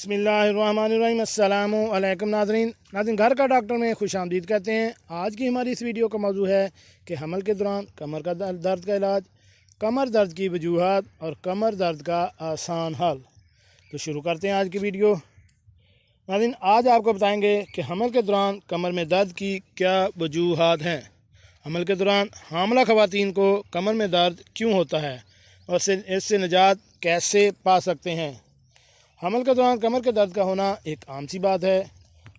बिस्मिल्लाहिर्रहमानिर्रहीम। अस्सलामु अलैकुम नाज़रीन, घर का डॉक्टर में खुश आमदीद कहते हैं। आज की हमारी इस वीडियो का मौजू है कि हमल के दौरान कमर का दर्द का इलाज, कमर दर्द की वजूहात और कमर दर्द का आसान हल। तो शुरू करते हैं आज की वीडियो। नाज़रीन, आज आपको बताएंगे कि हमल के दौरान कमर में दर्द की क्या वजूहात हैं, हमल के दौरान हामला ख़वातीन को कमर में दर्द क्यों होता है और इससे निजात कैसे पा सकते हैं। हमल के दौरान कमर के दर्द का होना एक आम सी बात है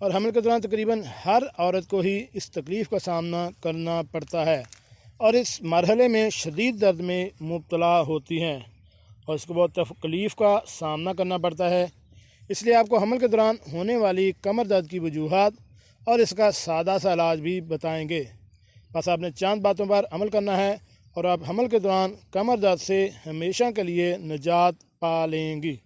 और हमल के दौरान तकरीबन हर औरत को ही इस तकलीफ़ का सामना करना पड़ता है और इस मरहले में शदीद दर्द में मुब्तला होती हैं और इसको बहुत तकलीफ़ का सामना करना पड़ता है। इसलिए आपको हमल के दौरान होने वाली कमर दर्द की वजूहात और इसका सादा सा इलाज भी बताएंगे। बस आपने चंद बातों पर अमल करना है और आप हमल के दौरान कमर दर्द से हमेशा के लिए निजात पा लेंगी।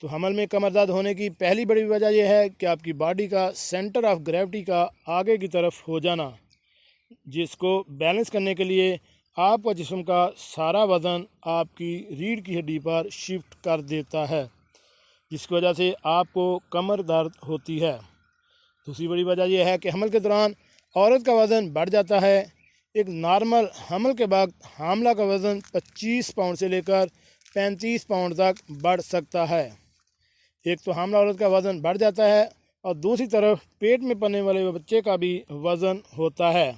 तो हमल में कमर दर्द होने की पहली बड़ी वजह यह है कि आपकी बॉडी का सेंटर ऑफ ग्रेविटी का आगे की तरफ हो जाना, जिसको बैलेंस करने के लिए आपका जिस्म का सारा वज़न आपकी रीढ़ की हड्डी पर शिफ्ट कर देता है, जिसकी वजह से आपको कमर दर्द होती है। दूसरी बड़ी वजह यह है कि हमल के दौरान औरत का वज़न बढ़ जाता है। एक नॉर्मल हमल के वक्त हामला का वज़न 25 पाउंड से लेकर 35 पाउंड तक बढ़ सकता है। एक तो हामला औरत का वज़न बढ़ जाता है और दूसरी तरफ पेट में पलने वाले बच्चे का भी वज़न होता है।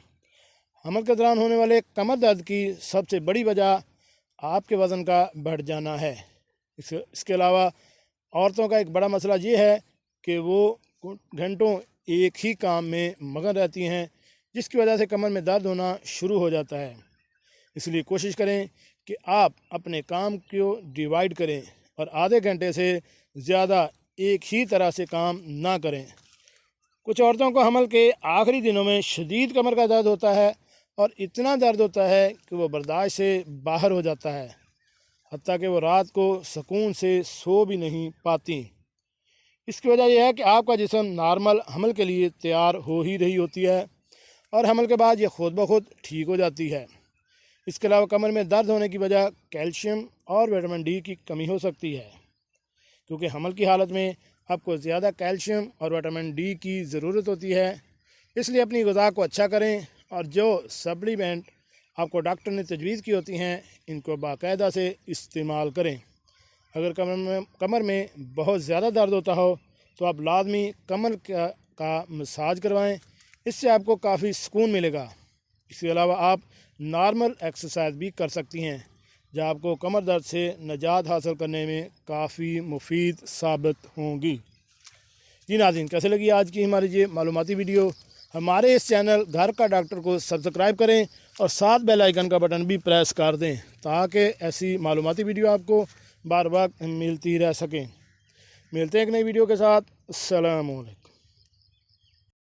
हमल के दौरान होने वाले कमर दर्द की सबसे बड़ी वजह आपके वज़न का बढ़ जाना है। इसके अलावा औरतों का एक बड़ा मसला ये है कि वो घंटों एक ही काम में मगन रहती हैं, जिसकी वजह से कमर में दर्द होना शुरू हो जाता है। इसलिए कोशिश करें कि आप अपने काम को डिवाइड करें और आधे घंटे से ज़्यादा एक ही तरह से काम ना करें। कुछ औरतों को हमल के आखिरी दिनों में शदीद कमर का दर्द होता है और इतना दर्द होता है कि वो बर्दाश्त से बाहर हो जाता है, हत्ता कि वो रात को सुकून से सो भी नहीं पाती। इसकी वजह यह है कि आपका जिस्म नॉर्मल हमल के लिए तैयार हो ही रही होती है और हमल के बाद ये खुद ब खुद ठीक हो जाती है। इसके अलावा कमर में दर्द होने की वजह कैल्शियम और विटामिन डी की कमी हो सकती है, क्योंकि हमल की हालत में आपको ज़्यादा कैल्शियम और विटामिन डी की ज़रूरत होती है। इसलिए अपनी ग़िज़ा को अच्छा करें और जो सप्लीमेंट आपको डॉक्टर ने तजवीज़ की होती हैं, इनको बाकायदा से इस्तेमाल करें। अगर कमर में बहुत ज़्यादा दर्द होता हो तो आप लाजमी कमर का मसाज करवाएं, इससे आपको काफ़ी सुकून मिलेगा। इसके अलावा आप नॉर्मल एक्सरसाइज भी कर सकती हैं, जो आपको कमर दर्द से निजात हासिल करने में काफ़ी मुफीद साबित होंगी। जी नाज़रीन, कैसे लगी आज की हमारी ये मालूमाती वीडियो? हमारे इस चैनल घर का डॉक्टर को सब्सक्राइब करें और साथ बेल आइकन का बटन भी प्रेस कर दें, ताकि ऐसी मालूमाती वीडियो आपको बार बार मिलती रह सकें। मिलते हैं एक नई वीडियो के साथ। अस्सलाम वालेकुम।